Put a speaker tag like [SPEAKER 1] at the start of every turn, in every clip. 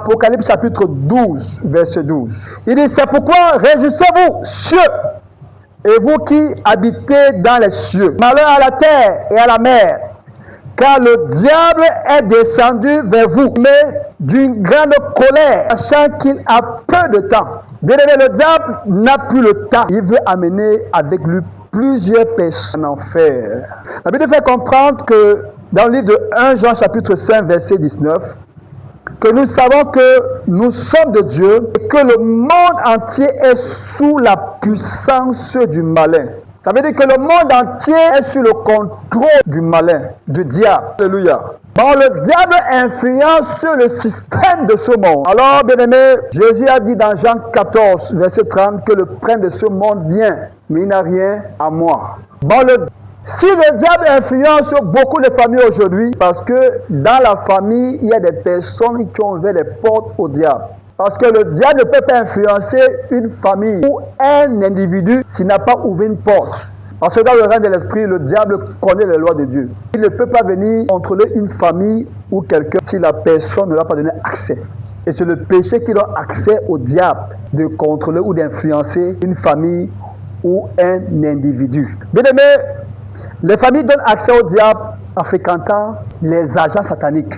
[SPEAKER 1] Apocalypse chapitre 12, verset 12. Il dit, c'est pourquoi réjouissez-vous, cieux, et vous qui habitez dans les cieux. Malheur à la terre et à la mer, car le diable est descendu vers vous, mais d'une grande colère, sachant qu'il a peu de temps. Bien aimé, le diable n'a plus le temps. Il veut amener avec lui plusieurs personnes en enfer. La Bible fait comprendre que dans le livre de 1 Jean chapitre 5, verset 19, que nous savons que nous sommes de Dieu et que le monde entier est sous la puissance du malin. Ça veut dire que le monde entier est sous le contrôle du malin, du diable. Alléluia. Bon, le diable influence le système de ce monde. Alors, bien aimé, Jésus a dit dans Jean 14, verset 30, que le prince de ce monde vient, mais il n'a rien à moi. Bon, si le diable influence beaucoup de familles aujourd'hui, parce que dans la famille, il y a des personnes qui ont ouvert les portes au diable. Parce que le diable ne peut pas influencer une famille ou un individu s'il n'a pas ouvert une porte. Parce que dans le règne de l'esprit, le diable connaît les lois de Dieu. Il ne peut pas venir contrôler une famille ou quelqu'un si la personne ne lui a pas donné accès. Et c'est le péché qui donne accès au diable de contrôler ou d'influencer une famille ou un individu. Bien aimé, les familles donnent accès au diable en fréquentant les agents sataniques.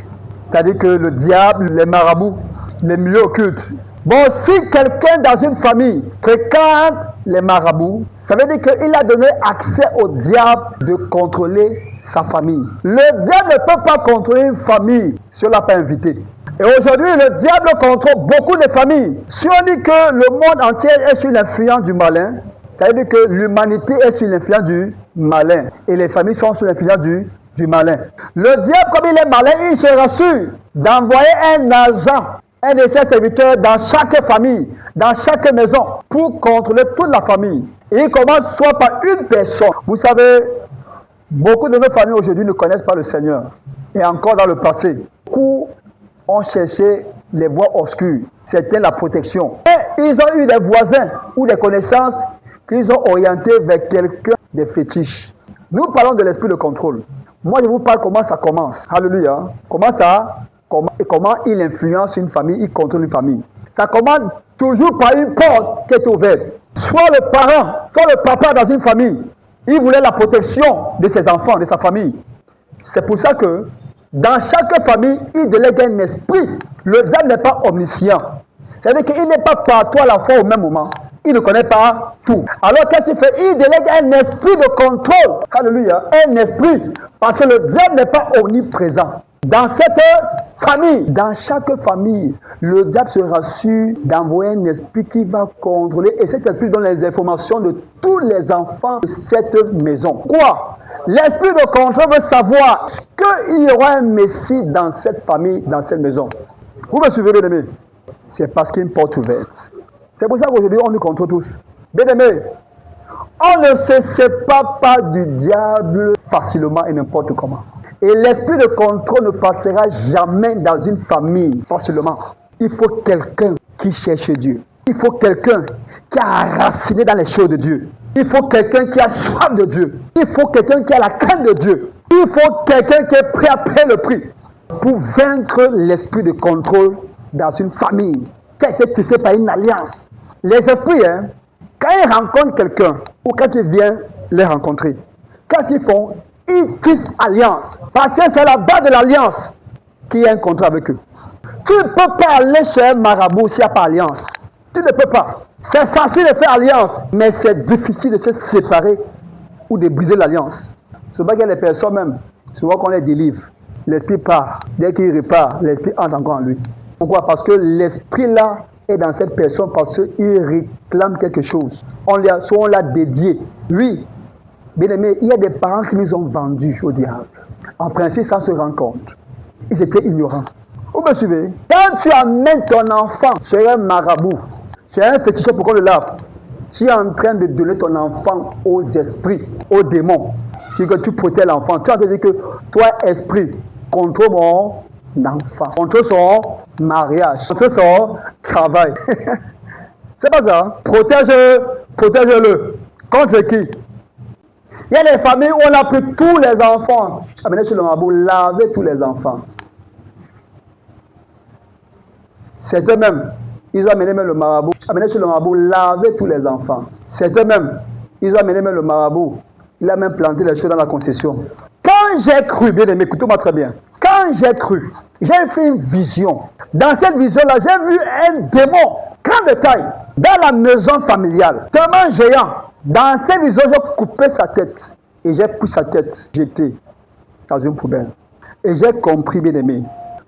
[SPEAKER 1] C'est-à-dire que le diable, les marabouts, les milieux occultes. Bon, si quelqu'un dans une famille fréquente les marabouts, ça veut dire qu'il a donné accès au diable de contrôler sa famille. Le diable ne peut pas contrôler une famille si on ne l'a pas invité. Et aujourd'hui, le diable contrôle beaucoup de familles. Si on dit que le monde entier est sous l'influence du malin, ça veut dire que l'humanité est sous l'influence du malin. Et les familles sont sous l'influence du malin. Le diable, comme il est malin, il sera sûr d'envoyer un agent, un de ses serviteurs dans chaque famille, dans chaque maison, pour contrôler toute la famille. Et il commence soit par une personne. Vous savez, beaucoup de nos familles aujourd'hui ne connaissent pas le Seigneur. Et encore dans le passé, beaucoup ont cherché les voies obscures. C'était la protection. Et ils ont eu des voisins ou des connaissances qu'ils ont orientés vers quelqu'un des fétiches. Nous parlons de l'esprit de contrôle. Moi, je vous parle comment ça commence. Alléluia. Comment il influence une famille, il contrôle une famille. Ça commence toujours par une porte qui est ouverte. Soit le parent, soit le papa dans une famille, il voulait la protection de ses enfants, de sa famille. C'est pour ça que dans chaque famille, il délègue un esprit. Le diable n'est pas omniscient. C'est-à-dire qu'il n'est pas partout à la fois au même moment. Il ne connaît pas tout. Alors qu'est-ce qu'il fait? Il délègue un esprit de contrôle. Alléluia. Un esprit. Parce que le diable n'est pas omniprésent. Dans cette famille, dans chaque famille, le diable sera sûr d'envoyer un esprit qui va contrôler. Et cet esprit donne les informations de tous les enfants de cette maison. Quoi? L'esprit de contrôle veut savoir qu'il y aura un Messie dans cette famille, dans cette maison. Vous me suivez, bien aimé? C'est parce qu'il y a une porte ouverte. C'est pour ça qu'aujourd'hui, on nous contrôle tous. Bien aimé, on ne se sépare pas du diable facilement et n'importe comment. Et l'esprit de contrôle ne partira jamais dans une famille facilement. Il faut quelqu'un qui cherche Dieu. Il faut quelqu'un qui a enraciné dans les choses de Dieu. Il faut quelqu'un qui a soif de Dieu. Il faut quelqu'un qui a la crainte de Dieu. Il faut quelqu'un qui est prêt à payer le prix pour vaincre l'esprit de contrôle dans une famille qui a été tissée par une alliance. Les esprits, quand ils rencontrent quelqu'un ou quand ils viennent les rencontrer, qu'est-ce qu'ils font? Ils tissent alliance. Parce que c'est la base de l'alliance qui a un contrat avec eux. Tu ne peux pas aller chez un marabout s'il n'y a pas alliance. Tu ne peux pas. C'est facile de faire alliance, mais c'est difficile de se séparer ou de briser l'alliance. C'est pas qu'il y a des personnes même, souvent qu'on les délivre. L'esprit part. Dès qu'il repart, l'esprit entre encore en lui. Pourquoi? Parce que l'esprit là est dans cette personne parce qu'il réclame quelque chose. On l'a dédié. Oui, bien aimé, il y a des parents qui nous ont vendus au diable. En principe, sans se rendre compte. Ils étaient ignorants. Vous me suivez? Quand tu amènes ton enfant chez un marabout, chez un féticheur pour qu'on le lave, tu es en train de donner ton enfant aux esprits, aux démons. C'est que tu protèges l'enfant. Tu as dit que toi, esprit, contrôle mon enfant, contrôle son mariage, contrôle son travail. C'est pas ça. Protège-le. Contre qui? Il y a des familles où on a pris tous les enfants, amenés sur le marabout, laver tous les enfants. Certains même, ils ont amené même le marabout, amené chez le marabout, laver tous les enfants. Certains même, ils ont amené même le marabout, il a même planté les choses dans la concession. Quand j'ai cru, bien aimé, écoutez-moi très bien, quand j'ai cru, j'ai fait une vision. Dans cette vision-là, j'ai vu un démon, grand de taille, dans la maison familiale, tellement géant. Dans cette vision, j'ai coupé sa tête. Et j'ai pris sa tête, jeté dans une poubelle. Et j'ai compris, bien aimé,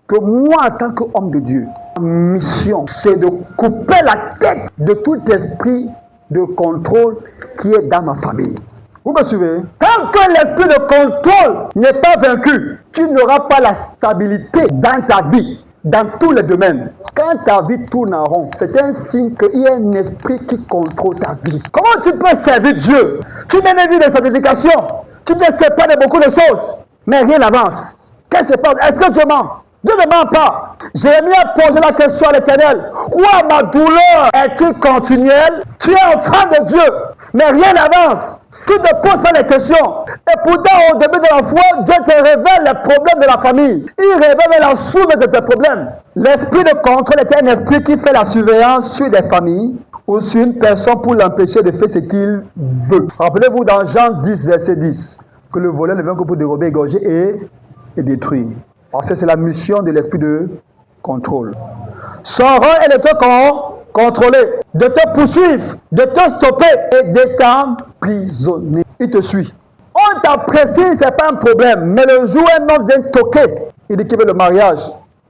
[SPEAKER 1] que moi, en tant qu'homme de Dieu, ma mission, c'est de couper la tête de tout esprit de contrôle qui est dans ma famille. Vous me suivez? Tant que l'esprit de contrôle n'est pas vaincu, tu n'auras pas la stabilité dans ta vie, dans tous les domaines. Quand ta vie tourne en rond, c'est un signe qu'il y a un esprit qui contrôle ta vie. Comment tu peux servir Dieu? Tu mènes une vie de sanctification, tu te sépares de beaucoup de choses, mais rien n'avance. Qu'est-ce qui se passe? Est-ce que Dieu ment? Dieu ne ment pas. Jérémie a posé la question à l'Éternel. Quoi, ma douleur est-il continuelle? Tu es enfant de Dieu, mais rien n'avance. Tu ne poses pas les questions. Et pourtant, au début de la foi, Dieu te révèle les problèmes de la famille. Il révèle la source de tes problèmes. L'esprit de contrôle est un esprit qui fait la surveillance sur des familles ou sur une personne pour l'empêcher de faire ce qu'il veut. Rappelez-vous dans Jean 10, verset 10, que le voleur ne vient que pour dérober, égorger et détruire. Parce que c'est la mission de l'esprit de contrôle. Son rôle est de te contrôler, de te poursuivre, de te stopper et de t'emprisonner. Il te suit. On t'apprécie, ce n'est pas un problème. Mais le jour où un homme vient toquer, il dit qu'il veut le mariage.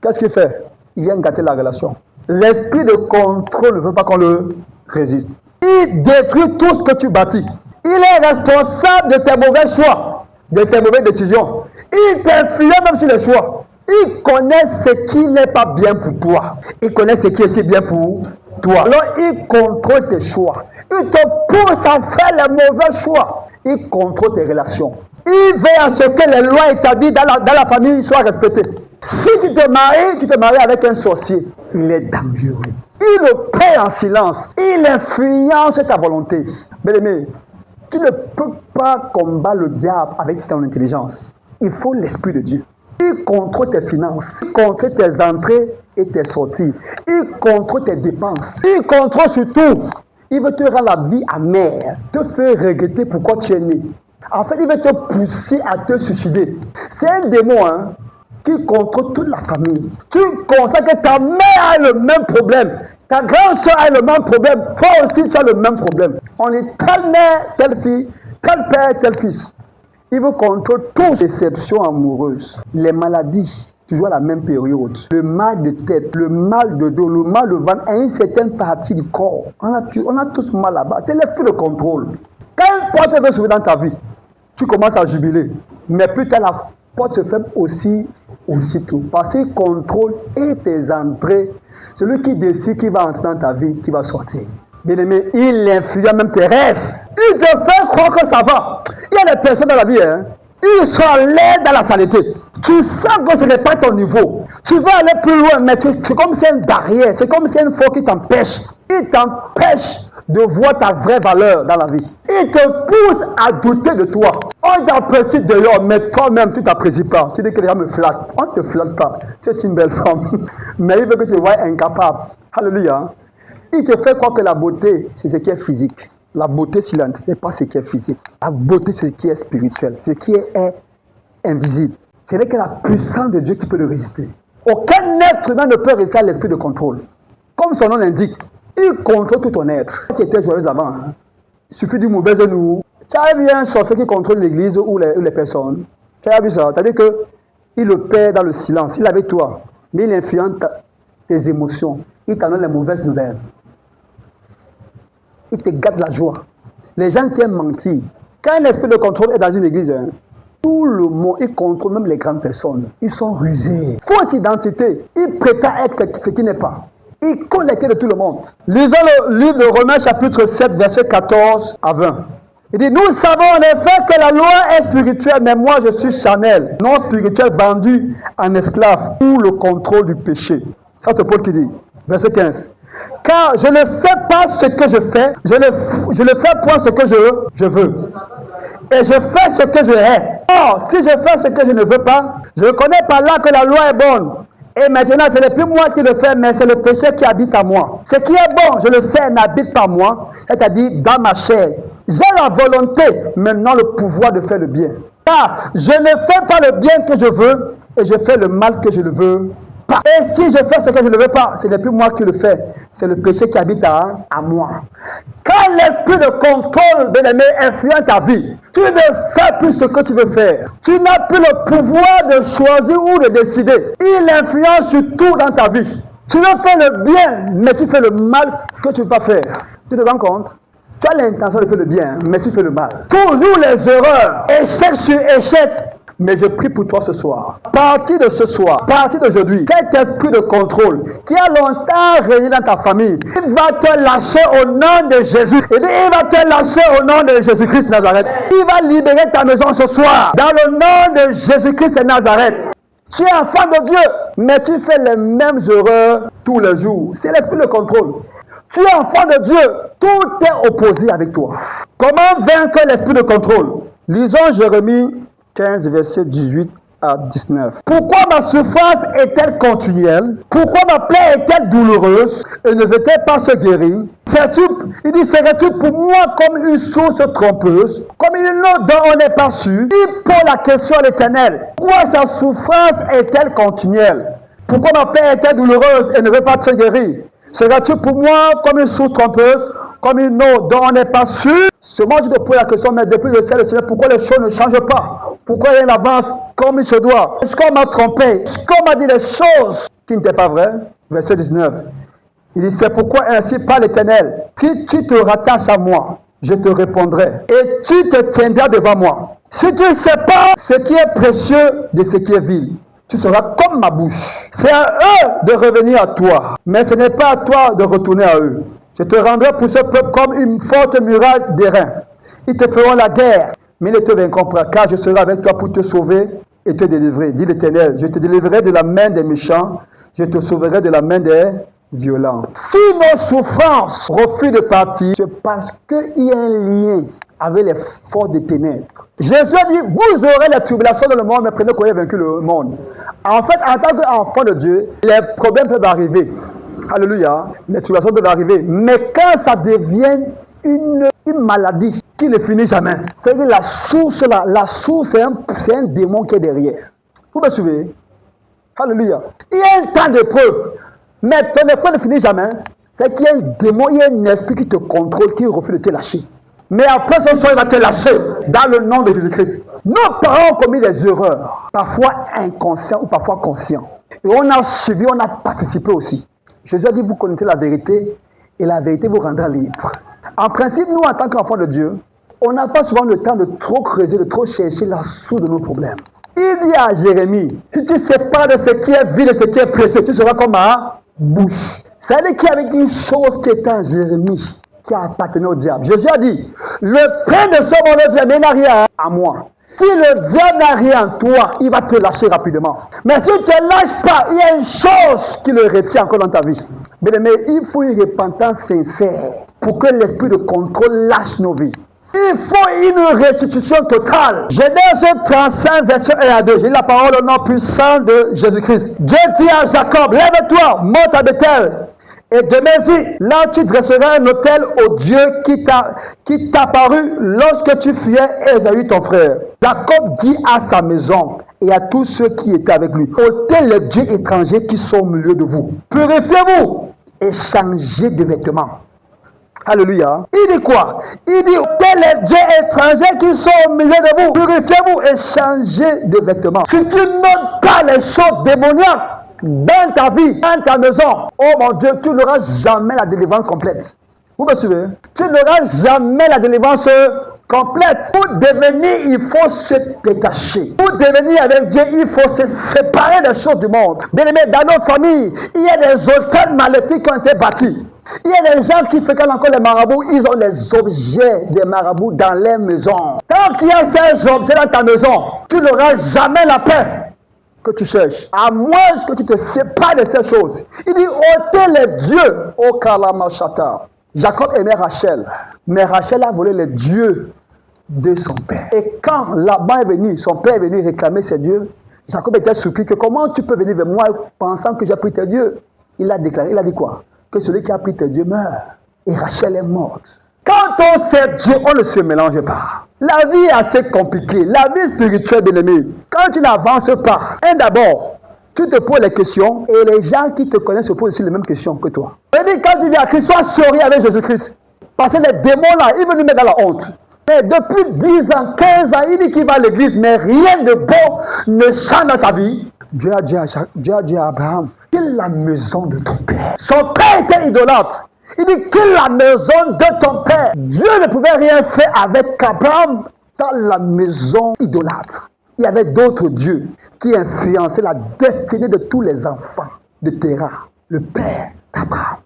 [SPEAKER 1] Qu'est-ce qu'il fait? Il vient gâter la relation. L'esprit de contrôle ne veut pas qu'on le résiste. Il détruit tout ce que tu bâtis. Il est responsable de tes mauvais choix, de tes mauvaises décisions. Il t'influence même sur les choix. Il connaît ce qui n'est pas bien pour toi. Il connaît ce qui est si bien pour toi. Alors il contrôle tes choix. Il te pousse à faire les mauvais choix. Il contrôle tes relations. Il veille à ce que les lois établies dans la famille soient respectées. Si tu te maries avec un sorcier, il est dangereux. Il le paie en silence. Il influence ta volonté. Bien-aimé, tu ne peux pas combattre le diable avec ton intelligence. Il faut l'esprit de Dieu. Il contrôle tes finances. Il contrôle tes entrées et tes sorties. Il contrôle tes dépenses. Il contrôle surtout. Il veut te rendre la vie amère. Te faire regretter pourquoi tu es né. En fait, il veut te pousser à te suicider. C'est un démon, qui contrôle toute la famille. Tu constates que ta mère a le même problème. Ta grande soeur a le même problème. Toi aussi, tu as le même problème. On est telle mère, telle fille, tel père, tel fils. Il veut contrôler toutes les déceptions amoureuses, les maladies, toujours à la même période, le mal de tête, le mal de dos, le mal de ventre, à une certaine partie du corps. On a tous mal là-bas. C'est l'esprit de contrôle. Quand une porte veut s'ouvrir dans ta vie, tu commences à jubiler. Mais plus tard, la porte se ferme aussitôt. Parce qu'il contrôle et tes entrées. Celui qui décide qui va entrer dans ta vie, qui va sortir. Bien aimé, il influence même tes rêves. Il te fait croire que ça va. Il y a des personnes dans la vie, ils sont à l'aise dans la saleté. Tu sens que ce n'est pas ton niveau. Tu veux aller plus loin, mais c'est comme si c'est une barrière. C'est comme si c'est une force qui t'empêche. Il t'empêche de voir ta vraie valeur dans la vie. Il te pousse à douter de toi. On t'apprécie dehors, mais toi-même, tu ne t'apprécies pas. Tu dis que les gens me flattent. On ne te flatte pas. Tu es une belle femme. Mais il veut que tu te vois incapable. Alléluia. Il te fait croire que la beauté, c'est ce qui est physique. La beauté silencieuse, ce n'est pas ce qui est physique. La beauté, c'est ce qui est spirituel. Ce qui est invisible. Ce n'est que la puissance de Dieu qui peut le résister. Aucun être humain ne peut résister à l'esprit de contrôle. Comme son nom l'indique, il contrôle tout ton être. Qui était joyeuse avant. Il suffit du mauvais de nous. Tu as vu un sorcier qui contrôle l'église ou les personnes. Tu as vu ça. C'est-à-dire qu'il le perd dans le silence. Il est avec toi. Mais il influence tes émotions. Il t'en donne les mauvaises nouvelles. Il te gâte la joie. Les gens qui aiment mentir. Quand un esprit de contrôle est dans une église, tout le monde, il contrôle même les grandes personnes. Ils sont rusés. Faute identité. Il prétend être ce qui n'est pas. Il collecte de tout le monde. Lisons le livre de Romains chapitre 7, verset 14 à 20. Il dit, nous savons en effet que la loi est spirituelle, mais moi je suis charnel, non spirituel, vendu en esclave pour le contrôle du péché. Ça c'est Paul qui dit. Verset 15. Car je ne sais pas ce que je fais, je ne fais point ce que je veux. Et je fais ce que je hais. Or, si je fais ce que je ne veux pas, je reconnais par là que la loi est bonne. Et maintenant, ce n'est plus moi qui le fais, mais c'est le péché qui habite en moi. Ce qui est bon, je le sais, n'habite pas moi, c'est-à-dire dans ma chair. J'ai la volonté, maintenant le pouvoir de faire le bien. Car je ne fais pas le bien que je veux, et je fais le mal que je ne veux pas. Et si je fais ce que je ne veux pas, ce n'est plus moi qui le fais, c'est le péché qui habite à moi. Quand l'esprit de contrôle de l'aimer influence ta vie, tu ne fais plus ce que tu veux faire. Tu n'as plus le pouvoir de choisir ou de décider. Il influence sur tout dans ta vie. Tu veux faire le bien, mais tu fais le mal que tu ne veux pas faire. Tu te rends compte? Tu as l'intention de faire le bien, mais tu fais le mal. Toujours les erreurs, échec sur échec. Mais je prie pour toi ce soir. À partir de ce soir, à partir d'aujourd'hui, cet esprit de contrôle qui a longtemps régné dans ta famille, il va te lâcher au nom de Jésus. Et il va te lâcher au nom de Jésus-Christ de Nazareth. Il va libérer ta maison ce soir. Dans le nom de Jésus-Christ de Nazareth. Tu es enfant de Dieu, mais tu fais les mêmes erreurs tous les jours. C'est l'esprit de contrôle. Tu es enfant de Dieu, tout est opposé avec toi. Comment vaincre l'esprit de contrôle? Lisons Jérémie 15, versets 18 à 19. Pourquoi ma souffrance est-elle continuelle? Pourquoi ma plaie est-elle douloureuse et ne veut-elle pas se guérir? Il dit, serais-tu pour moi comme une source trompeuse, comme une eau dont on n'est pas sûr? Il pose la question à l'Éternel. Pourquoi sa souffrance est-elle continuelle? Pourquoi ma plaie est-elle douloureuse et ne veut pas se guérir? Seras-tu pour moi comme une source trompeuse, comme une eau dont on n'est pas sûr? Seulement tu te poses la question, mais depuis le ciel, Seigneur, pourquoi les choses ne changent pas? Pourquoi rien n'avance comme il se doit? Est-ce qu'on m'a trompé? Est-ce qu'on m'a dit des choses qui n'étaient pas vraies? Verset 19. Il dit, c'est pourquoi ainsi parle l'Éternel. Si tu te rattaches à moi, je te répondrai. Et tu te tiendras devant moi. Si tu sépares ce qui est précieux de ce qui est vil, tu seras comme ma bouche. C'est à eux de revenir à toi, mais ce n'est pas à toi de retourner à eux. Je te rendrai pour ce peuple comme une forte muraille d'airain. Ils te feront la guerre, mais ils ne te vaincront pas, car je serai avec toi pour te sauver et te délivrer. Dit l'Éternel, je te délivrerai de la main des méchants, je te sauverai de la main des violents. Si nos souffrances refusent de partir, c'est parce qu'il y a un lien avec les forces des ténèbres. Jésus a dit, vous aurez la tribulation dans le monde, mais prenez qu'on ait vaincu le monde. En fait, en tant qu'enfant de Dieu, les problèmes peuvent arriver. Alléluia, les tribulations peuvent arriver. Mais quand ça devient une maladie qui ne finit jamais, c'est-à-dire la source, c'est un démon qui est derrière. Vous me suivez? Alléluia. Il y a un temps d'épreuve, mais ton épreuve ne finit jamais. C'est qu'il y a un démon, il y a un esprit qui te contrôle, qui refuse de te lâcher. Mais après ce soir, il va te lâcher dans le nom de Jésus-Christ. Nos parents ont commis des erreurs, parfois inconscientes ou parfois conscientes. Et on a suivi, on a participé aussi. Jésus a dit, vous connaissez la vérité et la vérité vous rendra libre. En principe, nous, en tant qu'enfants de Dieu, on n'a pas souvent le temps de trop creuser, de trop chercher la source de nos problèmes. Il dit à Jérémie, si tu sépares de ce qui est vil et ce qui est précieux, tu seras comme ma bouche. C'est-à-dire qu'il y avait une chose qui était en Jérémie, qui appartenait au diable. Jésus a dit, le pain de ce monde, il n'a rien à moi. Si le diable n'a rien en toi, il va te lâcher rapidement. Mais si tu ne te lâches pas, il y a une chose qui le retient encore dans ta vie. Mais il faut une repentance sincère pour que l'esprit de contrôle lâche nos vies. Il faut une restitution totale. Genèse 35, verset 1 à 2. J'ai la parole au nom puissant de Jésus-Christ. Dieu dit à Jacob, lève-toi, monte à Bethel. Et demain-ci, là tu dresseras un autel au Dieu qui t'a paru lorsque tu fuyais Ésaü ton frère. Jacob dit à sa maison et à tous ceux qui étaient avec lui, ôtez les dieux étrangers qui sont au milieu de vous. Purifiez-vous et changez de vêtements. Alléluia. Il dit quoi? Il dit, ôtez les dieux étrangers qui sont au milieu de vous. Purifiez-vous et changez de vêtements. Si tu n'ôtes pas les choses démoniaques dans ta vie, dans ta maison, oh mon Dieu, tu n'auras jamais la délivrance complète. Vous me suivez? Tu n'auras jamais la délivrance complète. Pour devenir, il faut se détacher. Pour devenir avec Dieu, il faut se séparer des choses du monde. Bien aimé, dans nos familles, il y a des autels maléfiques qui ont été bâtis. Il y a des gens qui fréquentent encore les marabouts, ils ont les objets des marabouts dans les maisons. Tant qu'il y a ces objets dans ta maison, tu n'auras jamais la paix que tu cherches, à moins que tu te sépares de ces choses. Il dit, ôtez les dieux, au Kalamashata. Jacob aimait Rachel, mais Rachel a volé les dieux de son père. Et quand Laban est venu, son père est venu réclamer ses dieux, Jacob était surpris que comment tu peux venir vers moi pensant que j'ai pris tes dieux. Il a déclaré, il a dit quoi? Que celui qui a pris tes dieux meurt. Et Rachel est morte. Quand on sait Dieu, on ne se mélange pas. La vie est assez compliquée. La vie spirituelle, bien-aimé, quand tu n'avances pas, d'abord, tu te poses les questions et les gens qui te connaissent se posent aussi les mêmes questions que toi. C'est-à-dire, quand tu dis à Christ, sois sérieux avec Jésus-Christ. Parce que les démons là, ils veulent nous mettre dans la honte. Mais depuis 10 ans, 15 ans, il dit qu'il va à l'église, mais rien de bon ne change dans sa vie. Dieu a dit à Abraham, quitte la maison de ton père. Son père était idolâtre. Il dit, quitte la maison de ton père. Dieu ne pouvait rien faire avec Abraham dans la maison idolâtre. Il y avait d'autres dieux qui influençaient la destinée de tous les enfants de Terah, le père d'Abraham.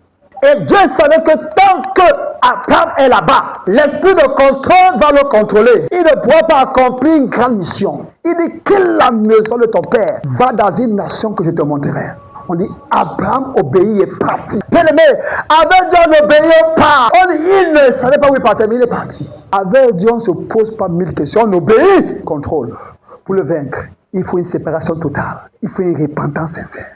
[SPEAKER 1] Et Dieu savait que tant que Abraham est là-bas, l'esprit de contrôle va le contrôler. Il ne pourra pas accomplir une grande mission. Il dit, quitte la maison de ton père, va dans une nation que je te montrerai. On dit, Abraham obéit et parti. Bien aimé, avec Dieu, on n'obéit pas. On dit, il ne savait pas où il partait, mais il est parti. Avec Dieu, on ne se pose pas 1000 questions, on obéit. Contrôle. Pour le vaincre, il faut une séparation totale. Il faut une repentance sincère.